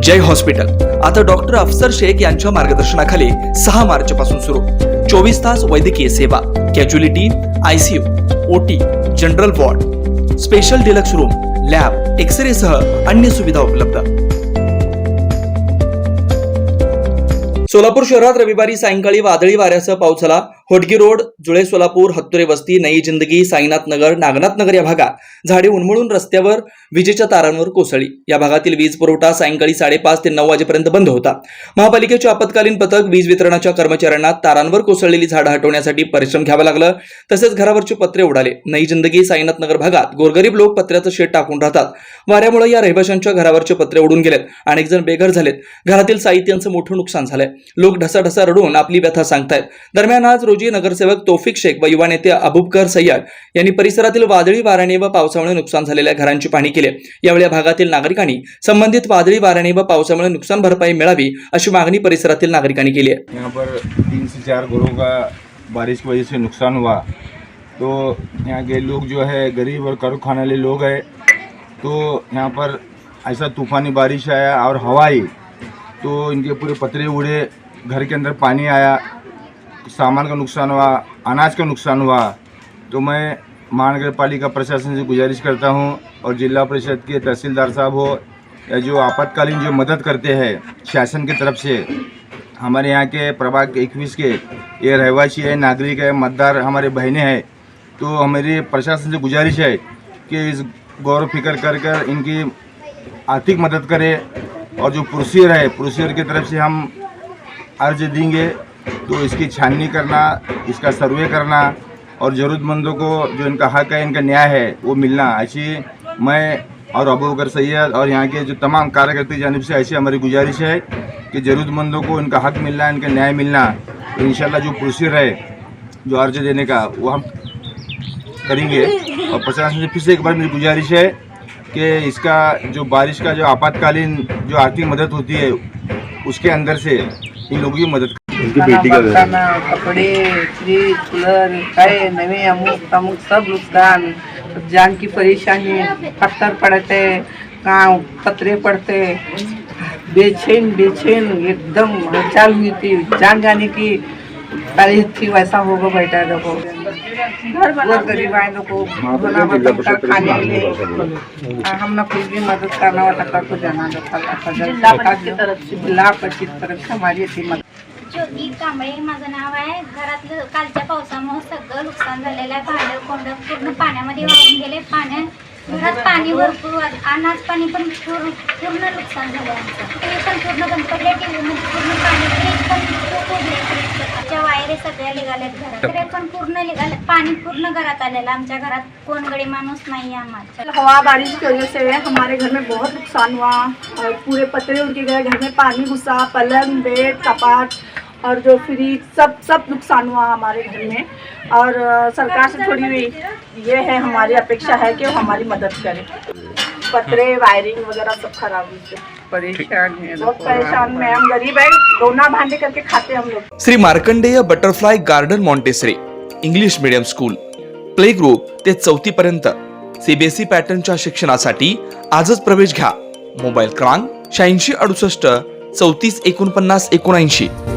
जय hospital आता doctor अफसर शेख यांच्या मार्गदर्शनाखाली 6 मार्च पासून सुरू 24 तास वैद्यकीय सेवा, casualty, ICU, OT, general ward, special deluxe room, lab, x ray सह अन्य सुविधा उपलब्ध। सोलापूर शहरात रविवारी सायंकाळी वादळी वाऱ्यासह पाऊस झाला। होटगी रोड, जुळे सोलापूर, हत्तुरे वस्ती, नई जिंदगी, साईनाथ नगर, नागनाथ नगर या भागात झाडे उन्मळून रस्त्यावर विजेच्या तारांवर कोसळली। या भागातील वीज पुरवठा सायंकाळी 5:30 ते 9 वाजेपर्यंत बंद होता। महापालिकेचे आपत्कालीन पथक वीज वितरणाच्या कर्मचाऱ्यांना तारांवर कोसळलेली झाडं हटवण्यासाठी परिश्रम घ्यावा लागला। तसेच घरावरचे पत्रे उडाले। नई जिंदगी, साईनाथ नगर भागात गोरगरीब लोक पत्र्याचं शेड टाकून राहतात। वाऱ्यामुळे या रहिवाशांच्या घरावरचे पत्रे उडून गेलेत। अनेक जण बेघर झालेत। घरातील साहित्यांचं मोठं नुकसान झालंय। लोक ढसाढसा रडून आपली व्यथा सांगतायत। दरम्यान आज रोजी नगरसेवक तौफिक शेख व युवा नेते अबुबकर सय्यद यांनी परिसरातील वादळी वाऱ्याने व पावसामुळे नुकसान झालेल्या घरांची पाहणी केली। यावेळी भागातील नागरिकांनी संबंधित वादळी वाऱ्याने व पावसामुळे नुकसान भरपाई मिळावी अशी मागणी परिसरातील नागरिकांनी केली आहे। यहाँ पर 3 से 4 घरों का बारिश की वजह से नुकसान हुआ, तो यहाँ के लोग जो है गरीब और कर खाने वाले लोग हैं, तो यहाँ पर ऐसा तूफानी बारिश आया और हवा आई तो इनके पूरे पतरे उड़े, घर के अंदर पानी आया, सामान का नुकसान हुआ, अनाज का नुकसान हुआ। तो मैं महानगर पालिका प्रशासन से गुजारिश करता हूँ और जिला परिषद के तहसीलदार साहब हो या जो आपातकालीन जो मदद करते हैं शासन की तरफ से, हमारे यहाँ के प्रभाग 21 के ये रहवासी है, नागरिक है, मतदार हमारे बहनें हैं, तो हमारी प्रशासन से गुजारिश है कि इस गौर फिक्र कर इनकी आर्थिक मदद करें और जो प्रोसीजर है प्रोसीजर की तरफ से हम अर्ज देंगे, तो इसकी छाननी करना, इसका सर्वे करना और ज़रूरतमंदों को जो इनका हक है, इनका न्याय है वो मिलना, ऐसी मैं और अबूबकर सैयद और यहाँ के जो तमाम कार्यकर्ता की जानिब से ऐसी हमारी गुजारिश है कि ज़रूरतमंदों को इनका हक मिलना, इनका न्याय मिलना। तो इंशाल्लाह जो प्रोसीजर है जो अर्ज देने का वो हम करेंगे। और प्रशासन से फिर से एक बार मेरी गुजारिश है कि इसका जो बारिश का जो आपातकालीन जो आर्थिक मदद होती है उसके अंदर से इन लोगों की मदद कपड़े, फ्रिज, कूलर, काय नवे अमुक सब नुकसान, जान की परेशानी, पत्थर पड़ते, गाँव पतरे पड़ते, बेचैन एकदम हलचल हुई थी, जान जाने की तारीख थी। वैसा होगा बेटा, देखो बहुत गरीब आए लोगों को खाने के लिए हमने कुछ भी मदद करना होता कर को जाना जिल्हा परिषद तरफ से हमारी थी मदद। ज्योती कांबळे माझं नाव आहे। घरातलं कालच्या पावसामुळे सगळं नुकसान झालेलं आहे। भांडं कोंडं पूर्ण पाण्यामध्ये वाहून गेले। घरात पाणी भरपूर, अनाज पाणी पण पूर्ण नुकसान झालं आमचं। टीव्ही पण पूर्ण बंद पडले, टीव्हीमध्ये पूर्ण पाणी, फ्रीज पण खूप उडले, फ्रीजच्या वायरे सगळ्या निघाल्यात घरात, सगळे पण पूर्ण निघाले, पाणी पूर्ण घरात आलेलं। आमच्या घरात कोण गडी माणूस नाही आम्हाला। हवा बारिश की वजह से हमारे घर में बहुत नुकसान हुआ और पूरे पतरे उड़ के गए, घर में पानी घुसा, पलंग, बेड, कपाट और जो फ्रिज सब नुकसान हुआ हमारे घर में। और सरकार से थोड़ी ये है हमारी अपेक्षा है कि वो हमारी मदद करे। पतरे, वायरिंग वगैरह सब खराब हुई थी, परेशान है, बहुत परेशान में। हम गरीब है, दोना भांडे करके खाते हम लोग। Shri Markandeya butterfly garden Montessori English medium school, play group ते 4थी पर्यंत सीबीएसई पॅटर्नच्या शिक्षणासाठी आजच प्रवेश घ्या। मोबाईल क्रमांक 8668 34 49 79।